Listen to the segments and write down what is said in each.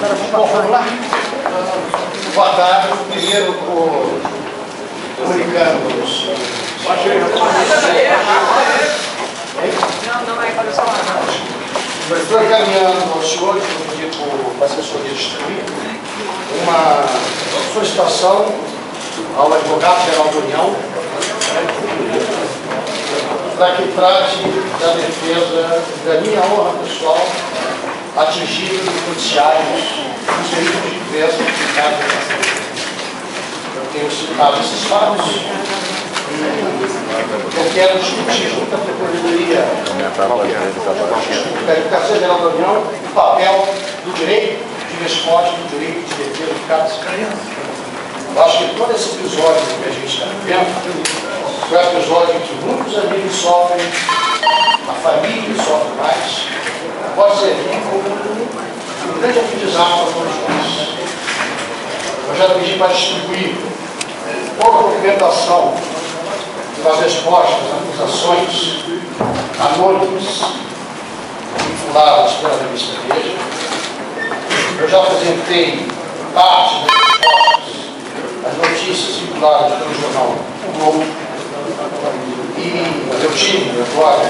Bom, vamos lá. Boa tarde. Primeiro, comunicando os... Estou encaminhando ao senhor, que eu pedi para a assessoria distribuir, uma solicitação ao advogado-geral da União, para que trate da defesa da minha honra pessoal atingida no judiciário nos delitos de defesa de caso de casamento. Eu tenho citado esses fatos e eu quero discutir junto à Procuradoria da Advocacia-Geral da União o papel do direito de resposta, do direito de defesa de caso de casamento. Eu acho que todo esse episódio que a gente está vivendo foi um episódio em que muitos amigos sofrem, a família sofre mais, pode servir como um grande aprendizado para todos nós. Eu já pedi para distribuir toda a documentação das respostas às acusações anônimas vinculadas pela revista Veja. Eu já apresentei parte das respostas às notícias vinculadas pelo jornal O Globo. E eu tive agora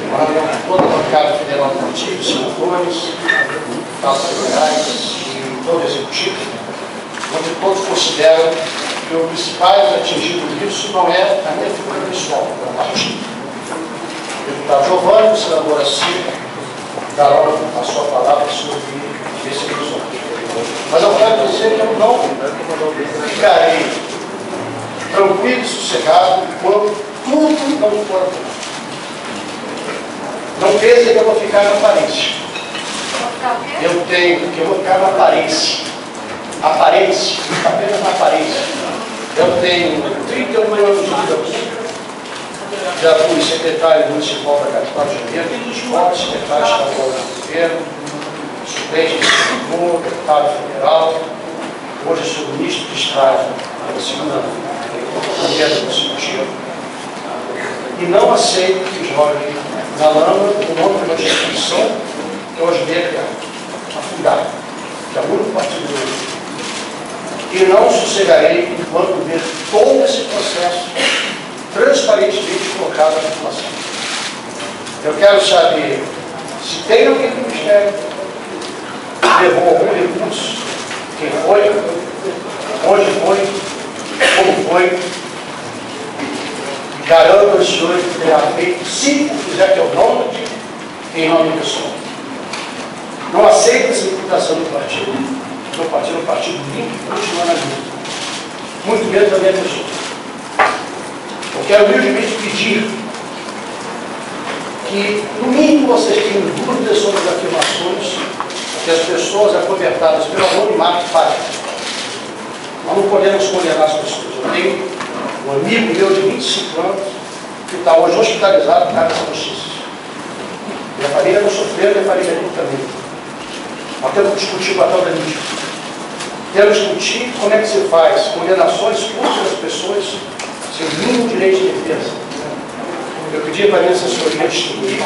uma reunião com toda a bancada federal de notícias, senadores, deputados federais e todo o executivo, onde todos consideram que o principal atingido disso não é a minha figura pessoal, é o partido. O deputado Giovanni, o senador Assis, darão a sua palavra sobre esse episódio. Mas eu quero dizer que eu não ficarei tranquilo e sossegado enquanto tudo não for aprovado. Não pense que eu vou ficar na aparência. Eu vou ficar na aparência. Aparência, apenas na aparência. Eu tenho 31 anos de vida. Já fui secretário municipal da capital de Janeiro, secretário estadual do governo, suplente de senador, deputado federal. Hoje sou ministro de Estado pela segunda vez consecutiva. E não aceito que jogue na lama o nome de uma instituição que hoje deve afundar, que é o único partido do mundo. E não sossegarei enquanto ver todo esse processo transparentemente colocado à população. Eu quero saber se tem alguém do Ministério que levou algum recurso, quem foi, onde foi, como foi. Garanto aos senhores que terá feito, se quiser que eu não diga, em nome pessoal. Não aceito essa imputação do partido. Meu partido é um partido limpo e continua na luta. Muito menos da minha pessoa. Eu quero humildemente pedir que, no mínimo, vocês tenham dúvidas sobre as afirmações que as pessoas acobertadas pelo anonimato fazem. Nós não podemos condenar as pessoas. Eu tenho um amigo meu de 25 anos que está hoje hospitalizado por causa dessa notícia. Minha família não sofreu, minha família não também. Nós temos que discutir o papel da mídia. Temos que discutir como é que se faz condenações públicas das pessoas sem o mínimo direito de defesa. Eu pedi para a minha assessoria distribuir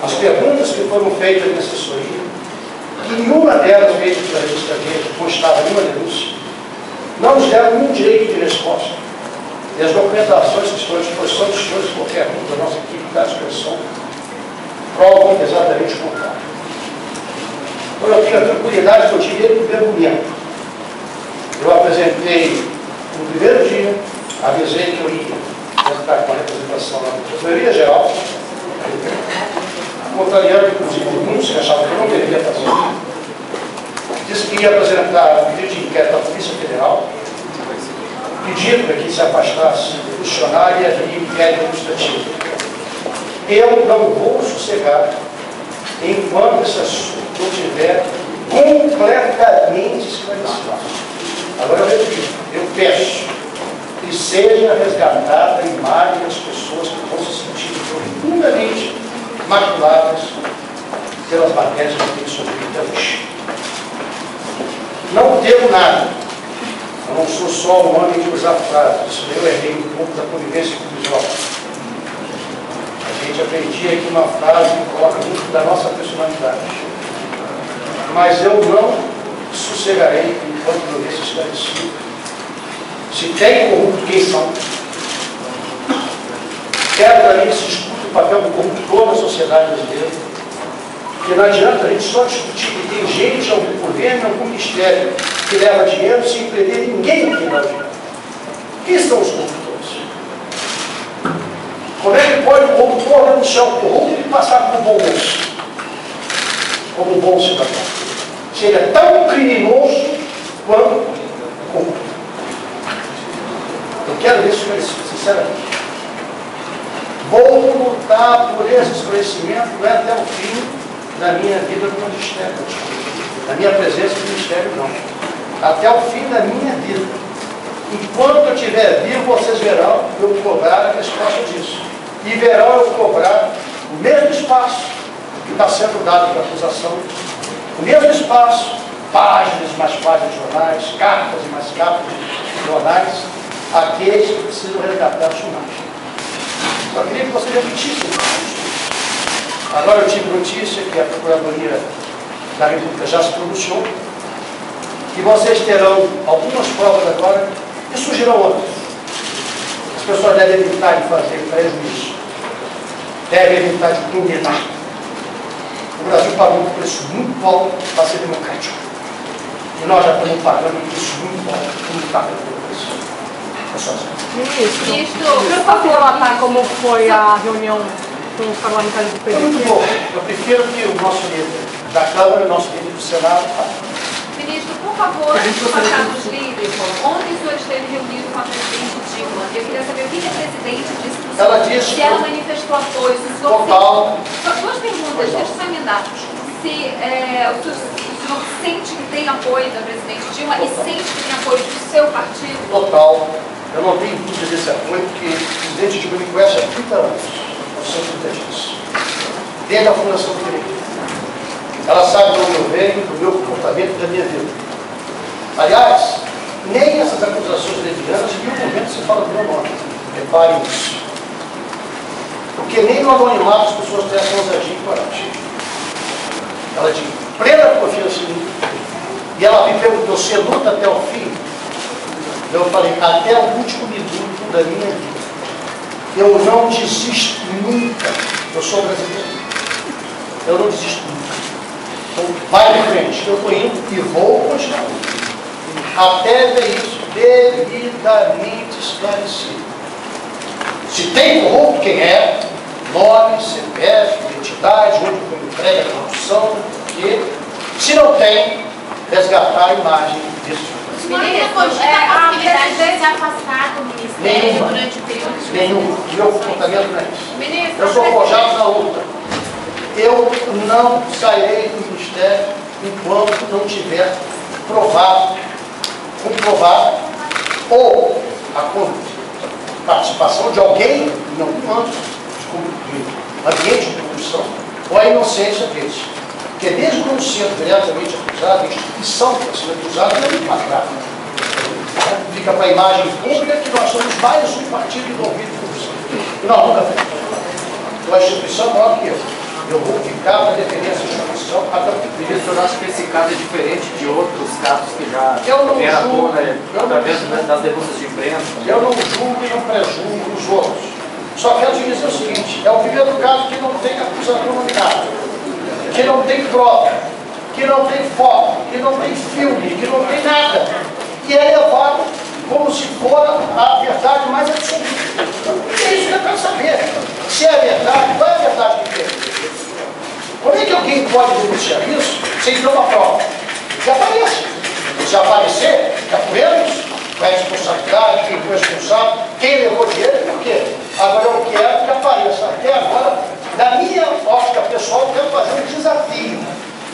as perguntas que foram feitas à minha assessoria, que nenhuma delas veio pela revista Veja, constava nenhuma denúncia, não nos deram nenhum direito de resposta. E as documentações que estão à disposição dos senhores, qualquer um da nossa equipe da disposição, provam exatamente o contrário. Então eu tenho a tranquilidade que eu tive no primeiro momento. Eu apresentei no primeiro dia, avisei que eu ia entrar com a representação da Procuradoria Geral, contrariando inclusive muitos que achavam que eu não deveria fazer. Disse que ia apresentar um pedido de inquérito à Polícia Federal, pedindo para que se afastasse do funcionário e havia inquérito administrativo. Eu não vou sossegar enquanto esse assunto não estiver completamente esclarecido. Agora eu repito, eu peço que seja resgatada a imagem das pessoas que vão se sentir profundamente maculadas pelas matérias que eu tenho sofrido até hoje. Não devo nada. Eu não sou só um homem de usar frases. Isso eu errei um pouco da convivência com os jovens. A gente aprendia aqui uma frase que coloca muito da nossa personalidade. mas eu não sossegarei enquanto não ver se esclarecido. Se tem corrupto, quem são? Quero também que se discute o papel do corruptor na sociedade brasileira, porque não adianta a gente só discutir que tem gente, algum governo, algum ministério que leva dinheiro sem prender ninguém que dá dinheiro. Quem são os corruptores? Como é que pode o corruptor denunciar o corrupto e passar por bom moço? Como um bom cidadão? Se ele é tão criminoso quanto corrupto. Eu quero ver isso sinceramente. Vou lutar por esse esclarecimento até o fim da minha vida no ministério. Da minha presença no ministério, não. Até o fim da minha vida. Enquanto eu estiver vivo, vocês verão eu cobrar a resposta disso. E verão eu cobrar o mesmo espaço que está sendo dado para a acusação. O mesmo espaço, páginas e mais páginas de jornais, cartas e mais cartas de jornais, aqueles que precisam resgatar a sua imagem. Só queria que você repetisse. Agora eu tive notícia que a Procuradoria da República já se pronunciou, que vocês terão algumas provas agora e surgirão outras. As pessoas devem evitar de fazer prejuízo, devem evitar de condenar. O Brasil pagou um preço muito alto para ser democrático. E nós já estamos pagando um preço muito alto para lutar pelo preço. Ministro, eu posso relatar como foi a reunião com os parlamentares do PT? Muito bom. Eu prefiro que o nosso líder da Câmara e o nosso líder do Senado falem. Ministro, por favor, passar os líderes. Ontem o senhor esteve reunido com a presidente Dilma. Eu queria saber o que a presidente disse para o senhor. Ela disse se ela manifestou apoio. total. Duas perguntas, deixa eu só emendar. Se o senhor sente que tem apoio da presidente Dilma e sente que tem apoio do seu partido? Total. Eu não tenho dúvida desse apoio, porque o presidente Dilma me conhece há 30 anos. Eu sei tudo disso. Desde a fundação do PT. Ela sabe de onde eu venho, do meu comportamento, da minha vida. Aliás, nem essas acusações levianas, em nenhum momento se fala do meu nome. Reparem isso. Porque nem no anonimato as pessoas têm essa ousadia e coragem. Ela tinha plena confiança em mim. E ela me perguntou: você luta até o fim? Eu falei: até o último minuto da minha vida. Eu não desisto nunca. Eu sou brasileiro. Eu não desisto nunca. Então, vai de frente. Eu estou indo e vou continuar. Até ver isso devidamente esclarecido. Se tem corrupto, quem é? Nome, CPF, identidade, onde foi entregue a corrupção, e se não tem, resgatar a imagem disso. Ministro, a possibilidade de se afastar do ministério durante o período de... Nenhum. Meu comportamento não é isso. Ministro, Eu sou forjado na luta. Eu não sairei do ministério enquanto não tiver comprovado ou a participação de alguém em algum ambiente de corrupção ou a inocência deles. Porque mesmo não sendo diretamente acusado, a instituição que está sendo acusada não é muito grave. Fica para a imagem pública que nós somos mais um partido envolvido em corrupção. E nós nunca fizemos. Então a instituição é maior que eu. Eu vou ficar para defender essa instituição até o fim. Ministro, eu acho que esse caso é diferente de outros casos que já vieram à tona através das denúncias de imprensa. Eu não julgo e não prejulgo os outros. Só quero te dizer o seguinte: é o primeiro caso que não tem acusação nominada, que não tem prova, que não tem foto, que não tem filme, que não tem nada. E é levado como se for a verdade mais absoluta. E é isso que eu quero saber. Se é verdade, qual é a verdade que tem? Como é que alguém pode denunciar isso sem ter uma prova? Que apareça. Se aparecer, fica com eles, com a responsabilidade, quem foi responsável, quem levou dinheiro e por quê? Agora eu quero que apareça. Até agora, da minha ótica pessoal, eu quero fazer um desafio.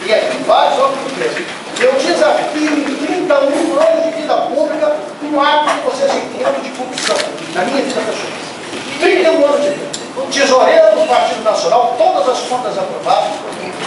E aqui vários outros empresas. Eu desafio em 31 anos de vida pública um ato que vocês entendam de corrupção. Na minha vida pessoal. 31 anos de vida. Tesoureiro do Partido Nacional, todas as contas aprovadas,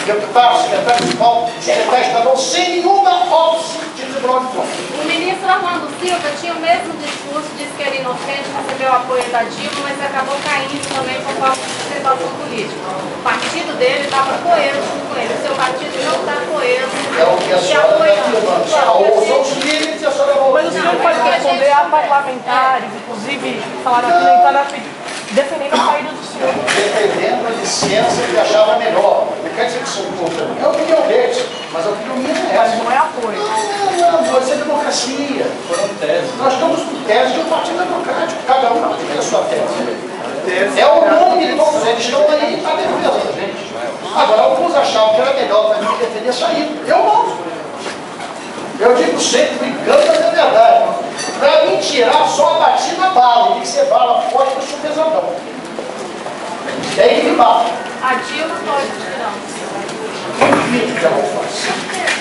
deputado, secretário municipal, secretário estadual, sem nenhuma óbice de Tribunal de Contas. o ministro Armando Silva tinha o mesmo discurso, disse que era inocente, recebeu o apoio da Dilma, mas acabou caindo também por causa do situação política. O partido dele estava coeso com ele, o seu partido não está coeso. É o que a senhora está afirmando. Ou são os líderes e a senhora vai Mas o senhor pode responder a parlamentares, inclusive falaram aqui na entrada defendendo a saída do senhor. Defendendo a licença que achava melhor. Não quer dizer que são contra mim. É a opinião deles, mas a opinião minha é Mas essa. não é apoio. Não, isso é democracia. Foram teses. Nós estamos com tese de um partido democrático. Cada um tem a sua tese. É o nome de todos eles estão aí para defender a gente. Agora, alguns achavam que era melhor para mim defender a saída. Eu não. Eu digo sempre, brincando, mas é verdade. Para mim tirar, só bati na bala. Tem que ser bala forte para o seu pesadão. E aí que bate. A Dilma pode tirar. Duvido que ela faça.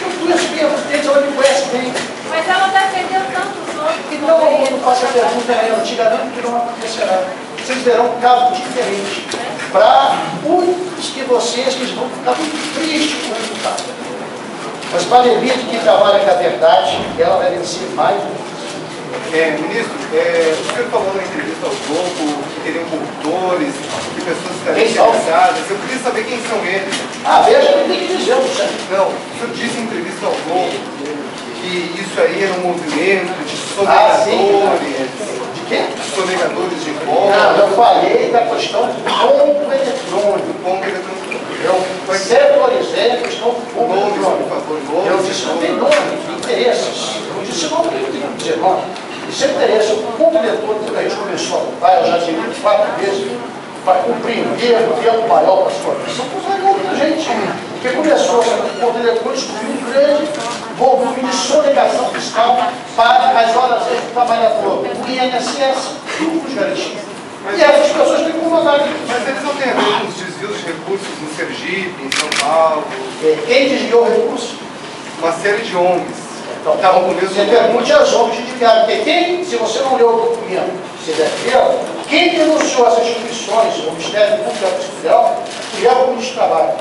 Eu conheço bem os deles, ela me conhece bem. Mas ela defendeu tantos outros. Então, eu não faço a pergunta a ela, te garanto que não acontecerá. Vocês verão um caso diferente. Para muitos que vocês que vão ficar muito tristes com o resultado. Mas para a elite que trabalha com a verdade, ela vai vencer mais do que Ministro, o senhor falou na entrevista ao Globo que teriam corruptores, que pessoas estariam interessadas. Eu queria saber quem são eles. veja, não tem que dizer, não. O senhor disse em entrevista ao Globo que isso aí era um movimento de sonegadores. De quê? Sonegadores de votos. Não, eu falei da questão do ponto eletrônico. Eu setorizei a questão do ponto eletrônico. Eu disse que não tem nome, interesses. Eu disse não tem que dizer nome. Isso é interesse. O ponto eletrônico que a gente começou a lutar, eu já tive 4 vezes, para compreender o tempo maior para a sua missão, foi muita gente. Porque começou o ponto eletrônico, descobriu um grande volume de sonegação fiscal para as horas extras do trabalhador, o INSS, grupos garantidos. E essas pessoas têm que incomodar. Mas eles não têm a ver com os desvios de recursos no Sergipe, em São Paulo? Quem desviou recursos? Uma série de ONGs. Então, estavam com o mesmo. Você pergunte às ONGs que desviaram. Porque quem, se você não leu o documento, você deve ver, quem denunciou essas instituições, o Ministério Público e a Polícia Federal, foi o Ministro do Trabalho.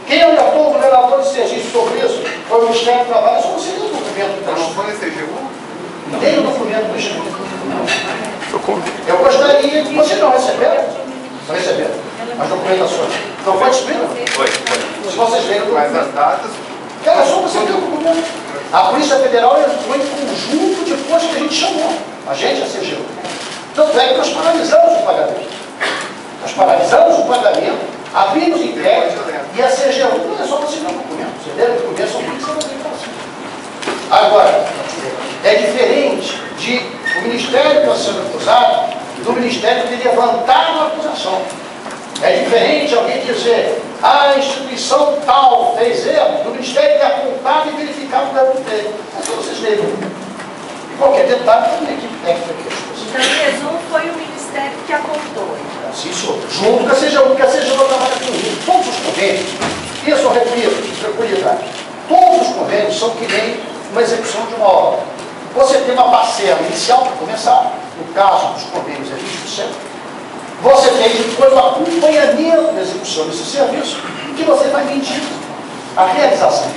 Quem alertou o governador de Sergipe sobre isso foi o Ministério do Trabalho. Só você leu o documento. Então, não foi a CGU? Nem o documento do Instituto. Eu gostaria que vocês não receberam. Não receberam. As documentações. Não foi distribuído? Foi. Se vocês verem, mas as datas. Cara, só você ter o documento. A Polícia Federal entrou em conjunto depois que a gente chamou. A gente, a CGU. Tanto é que nós paralisamos o pagamento. Nós paralisamos o pagamento, abrimos inquérito e a CGU, não é só você ver o documento. Você deve o documento, só que você não tem assim. Agora, é diferente de o Ministério que está sendo acusado do Ministério ter levantado a acusação. É diferente alguém dizer a instituição tal fez erro, do Ministério ter apontado e verificado o que deve ter. É só vocês lerem. E qualquer detalhe tem uma equipe técnica que Então, em resumo, foi o Ministério que apontou. Sim, senhor. Junto com a CGU, porque a CGU trabalha comigo. Todos os convênios, isso eu repito, tranquilidade. Todos os convênios são que nem uma execução de uma obra. Você tem uma parcela inicial para começar, no caso dos convênios é 20%. Você tem depois o acompanhamento da execução desse serviço, que você vai medir a realização.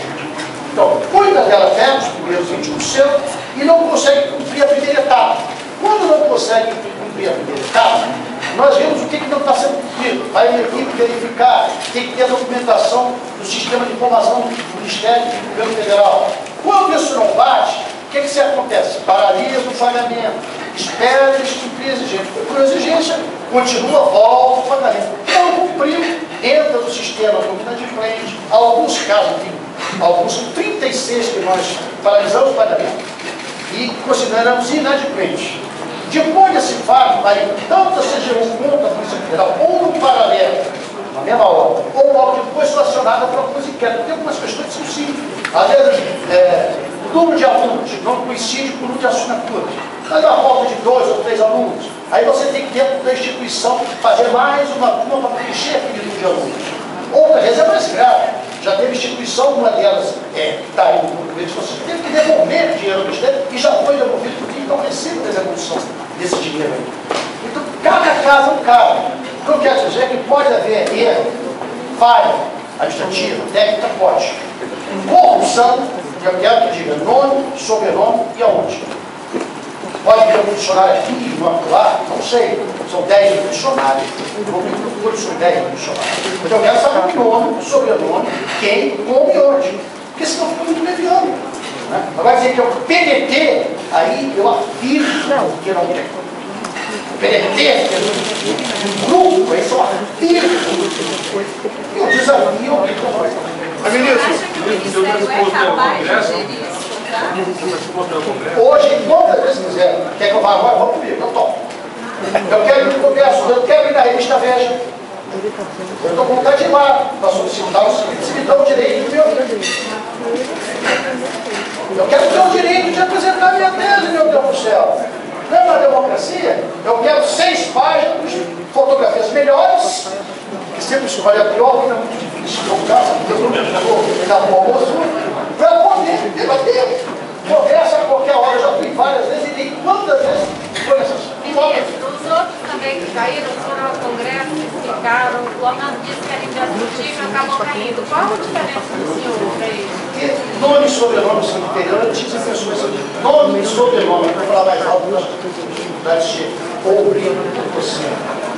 Então, muitas delas pegam os primeiros 20% e não conseguem cumprir a primeira etapa. Quando não conseguem cumprir a primeira etapa, nós vemos o que não está sendo cumprido. Vai a equipe verificar, tem que ter a documentação do sistema de informação do Ministério e do Governo Federal. Quando isso não bate, o que acontece? Paralisa o pagamento, espera eles cumprir a exigência. Por exigência, continua, volta o pagamento. Não cumpriu, entra no sistema como inadimplente. Alguns casos, alguns são 36 que nós paralisamos o pagamento e consideramos inadimplentes. Depois desse fato, aí, tanto a CGU quanto a Polícia Federal, ou no paralelo, na mesma hora, ou logo depois são acionadas para algumas inquéritos. Tem algumas questões que são simples. Às vezes, o número de alunos não coincide com o número de assinaturas. Mas a falta de 2 ou 3 alunos, aí você tem que, dentro da instituição, fazer mais uma turma para preencher aquele número de alunos. Outra vez é mais grave. Já teve instituição, uma delas está aí no documento, você teve que devolver dinheiro ao Ministério e já foi devolvido porque não recebe a execução desse dinheiro aí. Então, cada caso é um caso. O que eu quero dizer é que pode haver erro, falha administrativa, técnica, pode. Corrupção, eu quero que diga nome, sobrenome e aonde. Pode ter um funcionário aqui, um lá, não sei. São 10 mil funcionários. No agricultura são 10 mil funcionários. Então eu quero saber o nome, o sobrenome, quem, como e onde. Porque senão fica muito leviano. Né? Agora dizer que é o PDT, aí eu afirmo que não tem. O PDT, o grupo, aí só afirmo. E o desafio é que eu Você acha que o Ministério é capaz de gerir isso? Hoje, quantas vezes quiser, quer que eu vá agora? Vamos comigo, eu topo. Eu quero ir no Congresso, eu quero ir na revista Veja. Eu estou com vontade de ir lá para solicitar o seguinte: se me dão o direito de me ouvir. Eu quero ter o direito de apresentar minha tese, meu Deus do céu. Não é uma democracia? Eu quero 6 páginas de fotografias melhores, que sempre isso vale a pior, não é muito difícil. No caso, eu na almoço, para poder debater. Conversa a qualquer hora, eu já fui várias vezes e nem quantas vezes foi necessário. Ministro, os outros também que caíram foram ao Congresso, ficaram, o Orlando disse que era indiscutível e acabam caindo. Qual a diferença do senhor para isso? Nome e sobrenome são diferentes, antigas pessoas são diferentes. Nome e sobrenome, para falar mais alto, nós temos dificuldade de ouvir você.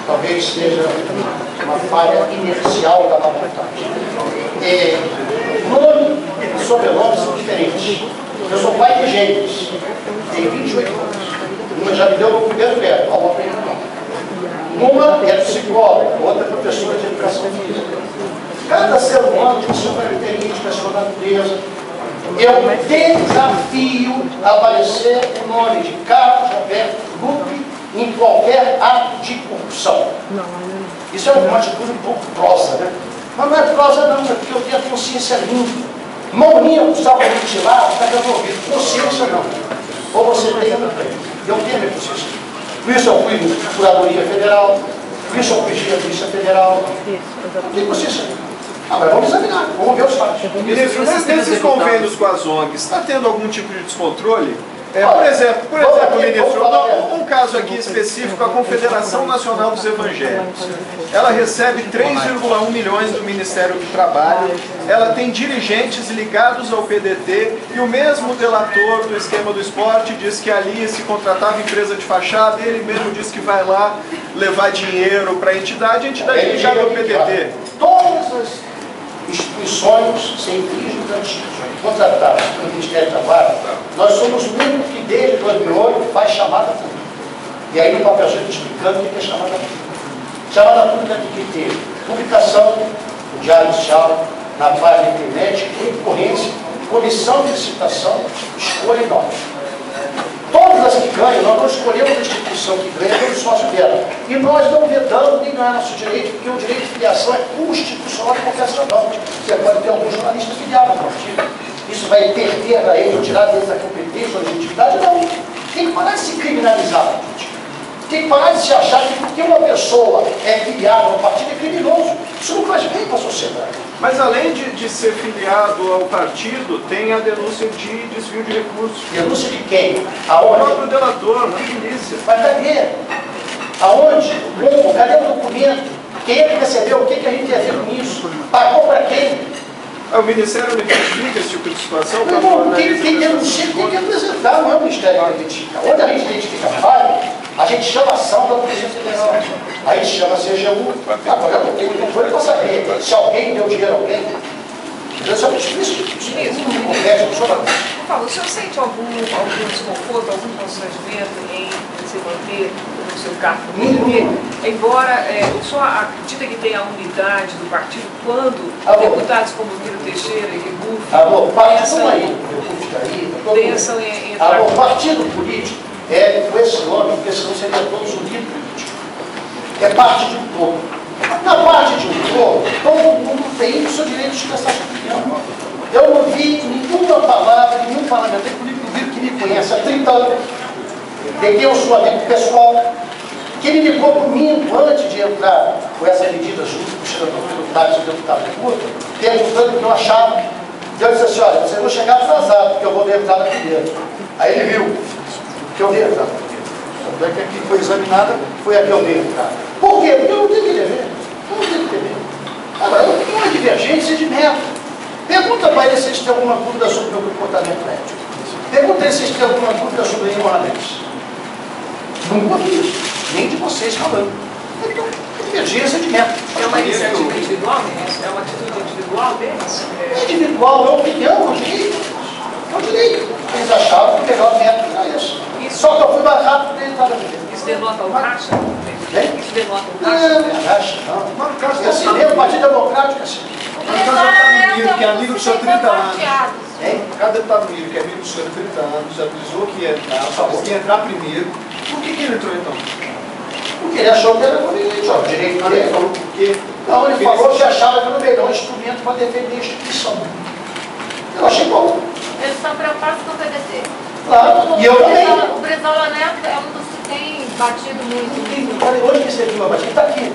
Talvez seja uma falha inercial da má vontade. Nome e sobrenome são diferentes. Eu sou pai de gêmeos, tenho 28 anos. Uma já me deu o primeiro pé, uma aprendeu. Uma é psicóloga, outra é professora de educação física. Cada ser humano tem sua característica, sua natureza. Eu desafio a aparecer o nome de Carlos Alberto Lupe em qualquer ato de corrupção. Isso é uma atitude um pouco prosa, né? Mas não é prosa não, é porque eu tenho a consciência limpa. Mão limpa, salvo mutilado, está resolvido. Consciência não. Ou você tem outra coisa. Eu tenho a minha consciência. Por isso eu fui na Procuradoria Federal, por isso eu pedi a Polícia Federal. Não tem consciência. Ah, mas vamos examinar, vamos ver os fatos. Ministro, nesses convênios com as ONGs, está tendo algum tipo de descontrole? Por exemplo, ministro, um caso aqui específico, a Confederação Nacional dos Evangélicos. Ela recebe 3,1 milhões do Ministério do Trabalho, ela tem dirigentes ligados ao PDT e o mesmo delator do esquema do esporte diz que ali se contratava empresa de fachada e ele mesmo diz que vai lá levar dinheiro para a entidade ligada ao PDT. Todas as instituições sem fins lucrativos contratadas pelo Ministério do Trabalho, nós somos o único que desde 2008 faz chamada pública. E aí no papelzinho explicando o que é chamada pública. Chamada pública tem que ter publicação no Diário Oficial, na página da internet, concorrência, comissão de licitação, escolha e nota. Todas as que ganham, nós não escolhemos a instituição que ganha pelo sócio dela. E nós não vedamos nem não é nosso direito, porque o direito de filiação é constitucional e confessional. Você pode ter algum jornalista filiado ao partido. Isso vai perder a ele, tirar deles da competência ou legitimidade? Não. Tem que parar de se criminalizar. Tem que parar de se achar que porque uma pessoa é filiada ao partido é criminoso. Isso não faz bem para a sociedade. Mas além de ser filiado ao partido, tem a denúncia de desvio de recursos. Denúncia de quem? O Aonde? próprio delator, na polícia. Mas cadê? Aonde? Como? Cadê o documento? Quem é que recebeu? O que a gente ia ver com isso? Pagou para quem? O Ministério não identifica esse tipo de situação? Não, quem denuncia tem que apresentar, não é o Ministério que identifica. Onde a gente identifica falha, a gente chama ação da Polícia Federal. A gente chama a CGU. Agora eu não tenho controle para saber se alguém deu dinheiro a alguém. Isso é muito difícil. Por favor, o senhor sente algum desconforto, algum constrangimento em se manter no seu cargo? Embora o senhor acredita que tem a unidade do partido quando deputados como Miro Teixeira e Rebufo pensam em entrar... O partido político é com esse nome, porque senão seria todos unidos políticos. É parte de um todo. Na parte de um todo, todo mundo tem o seu direito de expressar sua opinião. Eu não vi nenhuma palavra, nenhum parlamentar político que me conhece há 30 anos, de quem eu sou amigo pessoal, que me ligou comigo antes de entrar com essa medida junto com o senador deputado e o deputado Curto, perguntando o que eu achava. Eu disse assim: olha, vocês vão chegar atrasado, porque eu vou ver entrada primeiro. Aí ele viu que eu dei entrada primeiro. Tanto é que aqui foi examinada, foi a que eu dei entrada. Por quê? Porque eu não tenho que dever. Eu não tenho que dever. Agora, eu tenho uma divergência de método. Pergunta para eles se eles têm alguma dúvida sobre o meu comportamento médico. Pergunta eles se eles têm alguma dúvida sobre a imoralidade. Nunca vi isso. Nem de vocês falando. Então, divergência de método. É uma iniciativa individual, ministro? É uma atitude individual deles? É individual, é opinião, é direito. É o direito. Eles achavam que o melhor método era isso. Só que eu fui mais rápido que ele estava vendo. Isso denota o caixa? Isso denota o Não, caixa? não acha, não. Mas o caso é assim mesmo, o Partido Democrático é assim. Que é amigo do senhor há 30 anos. Hein? Cada deputado Miro, que é amigo do senhor há 30 anos, avisou que ia entrar, falou que ia entrar primeiro. Por que ele entrou então? Porque ele achou que era conveniente, ó, o direito dele. Ele falou por quê? Não, ele falou que achava que era o melhor instrumento para defender a instituição. Eu achei bom. Eles estão preocupados com o PDT. Claro, e eu também. O Brizola Neto é um dos que tem batido muito. Hoje recebi uma batida, está aqui.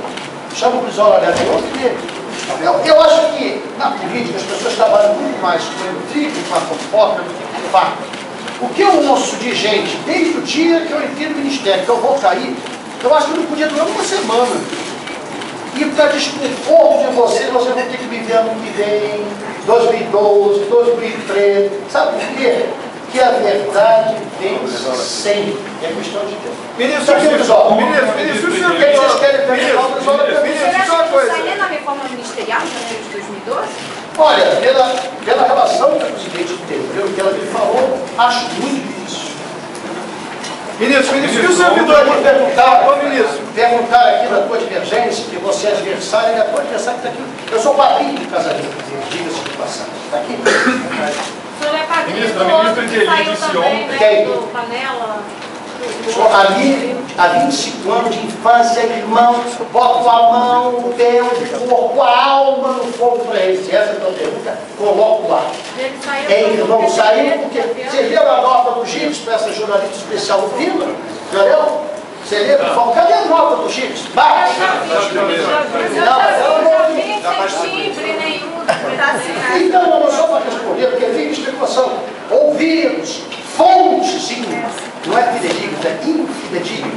Chama o Brizola Neto, é outro dele. Eu acho que na política as pessoas trabalham muito mais com o trigo, com a fofoca, do que com o fato. O que eu ouço de gente, desde o dia que eu entrei no ministério, que eu vou cair, eu acho que não podia durar uma semana. E para desconforto de vocês, vocês vão ter que viver ano que vem, 2012, 2013. Sabe por quê? Que a verdade vence sempre. É questão de tempo. Ministro, o senhor o que vocês querem perguntar o Brizola? Você acha que isso aí é na reforma ministerial, janeiro de 2012? Olha, pela relação que a presidente teve, que ela me falou, acho muito difícil. Ministro, e o servidor aqui perguntar aqui da tua divergência, que você é adversário, ele é tua adversário que está aqui. Eu sou padrinho do casamento, diga-se de passagem. Está aqui. O senhor é padrinho Ministro, do a outro ministra que saiu disse também, ontem. né, Quem? do Panela. Ali, há 25 anos de infância, irmão, boto a mão, o dedo, o corpo, a alma no fogo para eles. Se essa é a tua pergunta, coloco lá. Ele saiu É, irmão, porque saiu porque... Você viu a nota do Gibbs para essa jornalista especial do Vila? Entendeu? Você lembra? Falou, cadê a nota do Gibbs? Bate! Então, eu não sou para responder, porque vem especulação. Ouvidos, fontes, não é fidedigno, é infidedigno.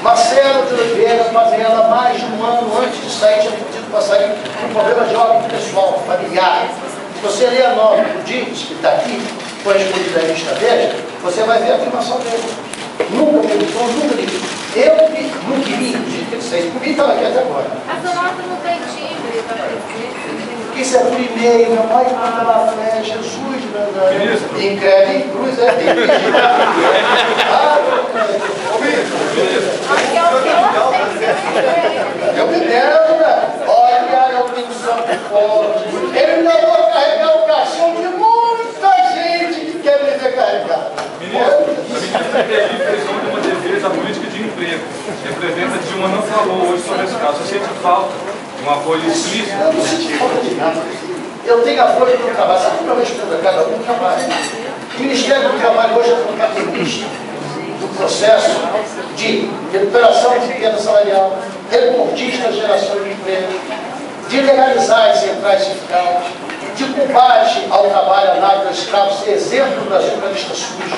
Marcelo de Oliveira Pazela, mais de um ano antes de sair, tinha pedido para sair por problema de ordem pessoal, familiar. Se você ler a nota do Gibbs, que está aqui, foi respondida na lista dele, você vai ver a afirmação dele. Nunca perguntou, nunca disse. Eu que não queria, inclusive, que ele saísse. Por mim, estava aqui até agora. Essa nota não tem timbre para presidente. Isso é por e-mail, meu pai manda lá, fé, Jesus, em creve, em cruz, é dele. Eu me deram, né? Olha, eu tenho santo forte. Ele me levou a carregar o caixão de muita gente que quer me ver carregar. Ministro, a ministra Kelly fez ontem uma defesa política de emprego. E a presidenta Dilma não falou hoje sobre esse caso. Você sente falta de um apoio explícito? Eu não sinto falta de nada. Eu tenho apoio do trabalho. Sabe como eu respondo a cada um? Trabalho. O Ministério do Trabalho hoje é protagonista do processo de recuperação de perda salarial, recordista geração de emprego, de legalizar as centrais sindicais, de combate ao trabalho análogo aos escravos, ser exemplo do Brasil para a lista suja,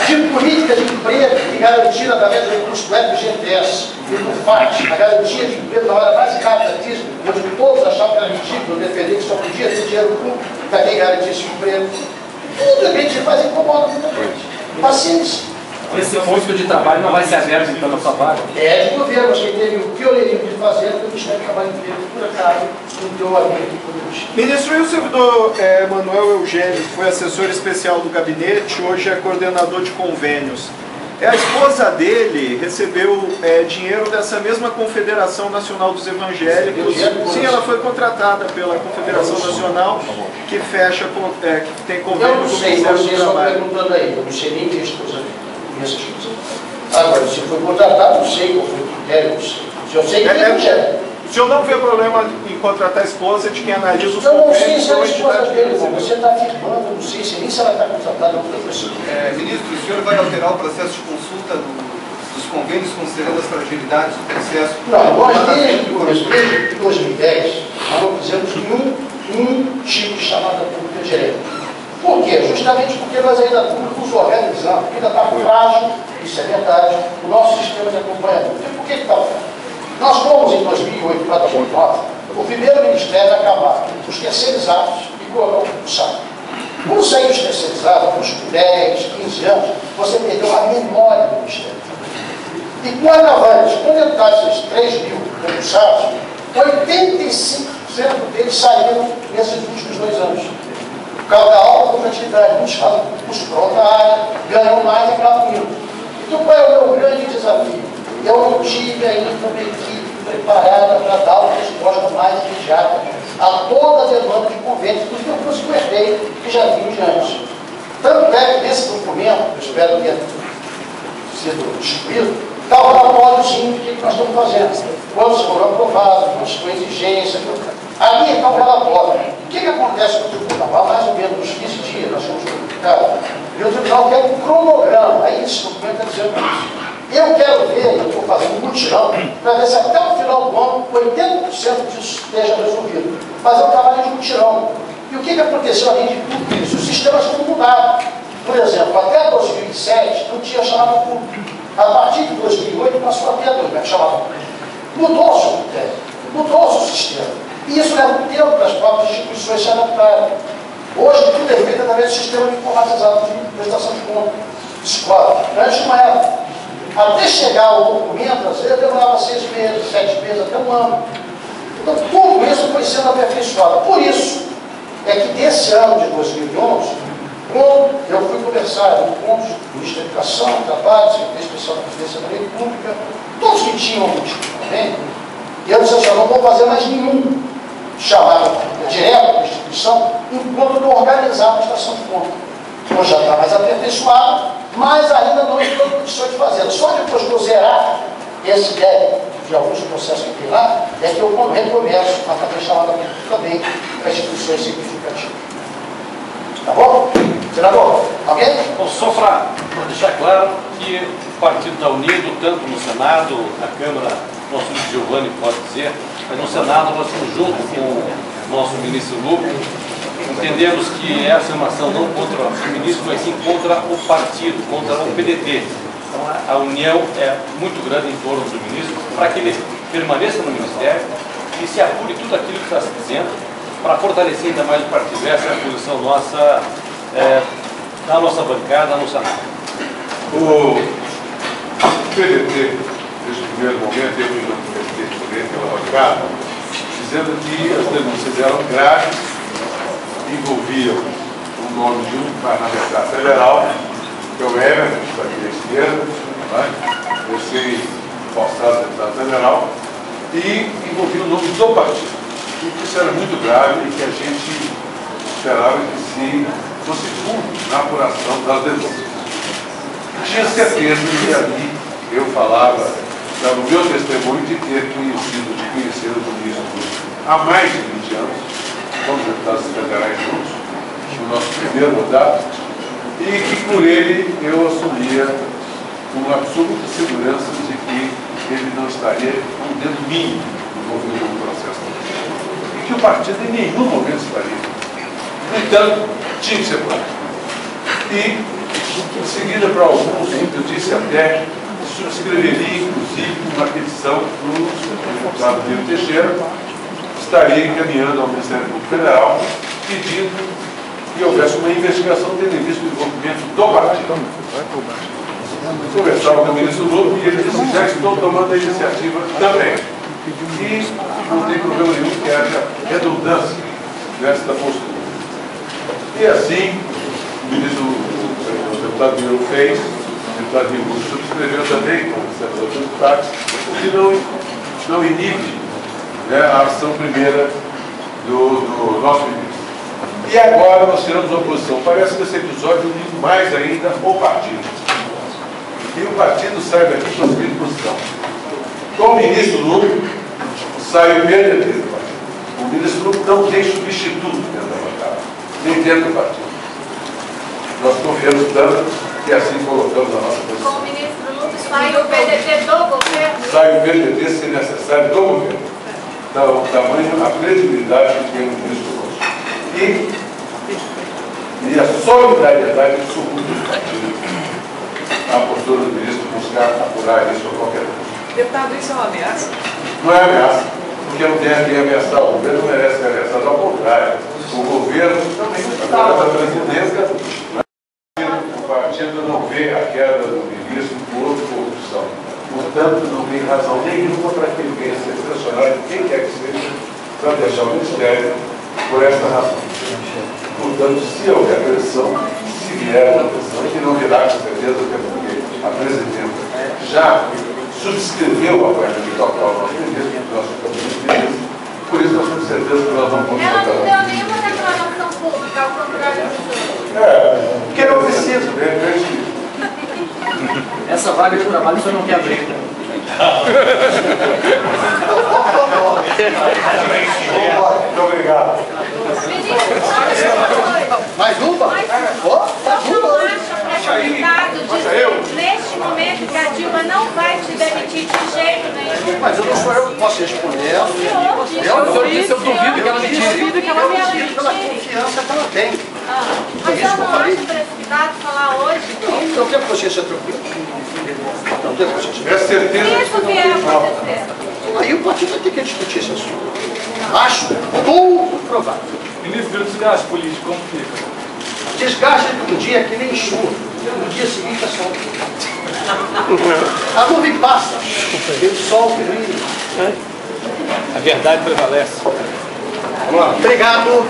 de política de emprego e garantir através do recurso do FGTS e do FAT, a garantia de emprego na hora mais rápida disso, onde todos achavam que era ridículo defender que só podia ter dinheiro público para quem garantisse o emprego. Tudo que a gente faz incomoda muita gente. Paciência. Esse posto de trabalho não vai ser aberto então na sua vaga? É de governo, mas quem teve o pioneirismo de fazer foi o Ministério do Trabalho e Emprego, por acaso, não deu a minha aqui quando eu disse. Ministro, e o servidor Manuel Eugênio, que foi assessor especial do gabinete, hoje é coordenador de convênios. A esposa dele recebeu dinheiro dessa mesma Confederação Nacional dos Evangélicos. Sim, ela foi contratada pela Confederação Nacional, que fecha, que tem convênio Eu com não o sei, Ministério do vocês estão Trabalho. perguntando aí, eu não sei nem quem é a esposa dele. Agora, se foi contratado, não sei qual foi o critério, se eu sei que é. O senhor não vê problema em contratar a esposa de quem analisa os Eu não sei convênios se é a ou esposa entidade dele, pública? você está afirmando, eu não sei se nem se ela está contratada outra pessoa. Ministro, o senhor vai alterar o processo de consulta dos convênios considerando as fragilidades do processo? Não, nós desde 2010, nós não fizemos nenhum tipo de chamada pública direta. Por quê? Justamente porque nós ainda estamos nos organizando, porque ainda está frágil, isso é verdade, o nosso sistema de acompanhamento. E por que está frágil? Nós fomos em 2008 para 2009, o primeiro ministério a acabar os terceirizados e coroou o saco. Quando saiu especializado, uns 10, 15 anos, você perdeu a memória do Ministério. E com a agravante, quando entraram esses 3 mil concursados, 85% deles saíram nesses últimos 2 anos. Por causa da alta competitividade, muitos fazem curso para outra área, ganham mais e acabam indo. Então, qual é o meu grande desafio? Eu não tive ainda uma equipe preparada para dar uma resposta mais imediata a toda a demanda de convênios, porque eu consigo herdei que já vimos de antes. Tanto é que nesse documento, eu espero que tenha sido distribuído, está o relatóriozinho do que nós estamos fazendo. Quantos foram aprovados, quantos com exigência. Ali está o relatório. O que acontece com o tribunal? Há mais ou menos uns 15 dias, nós fomos publicados, e o tribunal quer um cronograma. Aí esse documento está dizendo isso. Eu quero ver, eu estou fazendo um mutirão, para ver se até o final do ano 80% disso esteja resolvido. Fazer um trabalho de mutirão. E o que aconteceu além de tudo isso? Os sistemas foram mudados. Por exemplo, até 2007 não tinha chamada pública. A partir de 2008 passou a ter a chamada pública. Mudou-se o critério, mudou-se o sistema. E isso leva um tempo para as próprias instituições se adaptarem. Hoje tudo é feito através do sistema informatizado de prestação de conta, escola. Antes não era. Até chegar ao documento, às vezes demorava 6 meses, 7 meses, até um ano. Então, tudo isso foi sendo aperfeiçoado. Por isso, é que desse ano de 2011, quando eu fui conversar em encontros do Ministério da Educação, Trabalho, Secretaria Especial da Presidência da Lei Pública, todos que tinham um tipo de convênio, e eu disse assim, eu não vou fazer mais nenhum chamado direto da instituição, enquanto não organizar a prestação de conta. Então já está mais aperfeiçoado, mas ainda não estou em condições de fazer. Só depois de eu zerar esse débito de alguns processos que tem lá, é que eu recomeço a fazer chamada também para instituições significativas. Tá bom? Senador, alguém? Bom, só para deixar claro que o partido está unido, tanto no Senado, na Câmara, nosso ministro Giovanni pode dizer, mas no Senado nós estamos junto com o nosso ministro Lupe. Entendemos que essa é uma ação não contra o ministro, mas sim contra o partido, contra o PDT. Então a união é muito grande em torno do ministro, para que ele permaneça no ministério e se apure tudo aquilo que está se dizendo, para fortalecer ainda mais o partido. Essa é a posição nossa, da nossa bancada, no Senado. O PDT, nesse primeiro momento, eu me manifestei pela bancada, dizendo que as denúncias eram graves, envolviam o nome de um parlamentar federal, que é o Everton, que está aqui à esquerda, recém-postado deputado federal, e envolvia o nome do partido. E isso era muito grave e que a gente esperava que se fosse fundo na apuração das denúncias. Tinha certeza que ali eu falava, no meu testemunho, de ter conhecido o ministro há mais de 20 anos, fomos deputados federais juntos, no nosso primeiro mandato, e que por ele eu assumia com absoluta segurança de que ele não estaria com um dedo mínimo envolvido no processo. E que o partido em nenhum momento estaria. No entanto, tinha que ser claro. E, em seguida, para alguns, eu disse até, subscreveria, inclusive, uma petição do deputado Nilo Teixeira, estaria encaminhando ao Ministério Público Federal, pedindo que houvesse uma investigação tendo em vista o envolvimento do partido. Conversava com o ministro Lupe e ele disse, já estou tomando a iniciativa também. E não tem problema nenhum que haja redundância nesta postura. E assim, o ministro, o deputado Nilo fez, o deputado Nilo subscreveu também, como o senador dos deputados, o que não inibe, né, a ação primeira do nosso ministro. E agora nós tiramos uma posição. Parece que esse episódio une mais ainda o partido. E o partido sai daqui com a seguinte posição. Com o ministro Lupe, sai o PDT do partido. O ministro Lupe não tem substituto dentro da bancada, nem dentro do partido. Nós confiamos tanto que assim colocamos a nossa posição. Com o ministro Lupe, sai o PDT do governo? Sai o PDT, se necessário, do governo. Então, o tamanho, a credibilidade que tem o ministro Lupe. E a solidariedade absoluta do partido, a postura do ministro buscar apurar isso a qualquer um. Deputado, isso é uma ameaça? Não é ameaça. porque não tem a quem ameaçar. O governo merece ser ameaçado, ao contrário. O governo, através da presidência, o partido não vê a queda do ministro por corrupção. Portanto, não tem razão nenhuma para que ele venha ser sancionado, quem quer que seja, para deixar o ministério por esta razão. Portanto, se houver pressão, se vier a pressão, que não virá com certeza, porque a presidenta já subscreveu a parte de tocar o nosso ministro, do nosso cabinet, por isso nós temos certeza que nós não vamos Ela votar. não deu nenhuma declaração pública, ao contrário dos outros. Porque não precisa, de repente. Essa vaga de trabalho o senhor não quer abrir. Muito obrigado. Mais uma? Neste momento que a Dilma não vai te demitir de jeito nenhum. Mas eu não sou eu que posso responder. O senhor disse, eu duvido que ela me tire. Pela confiança que ela tem. Mas eu não acho precipitado falar hoje. Não tem consciência tranquila. Não tem consciência. É certeza que Isso vier a acontecer. Aí o partido vai ter que discutir esse assunto. Acho pouco provável. Ministro, o desgaste político, como fica? Desgaste de um dia é que nem chuva. No dia seguinte é sol. A nuvem passa. E o sol brilha. A verdade prevalece. Vamos lá. Obrigado.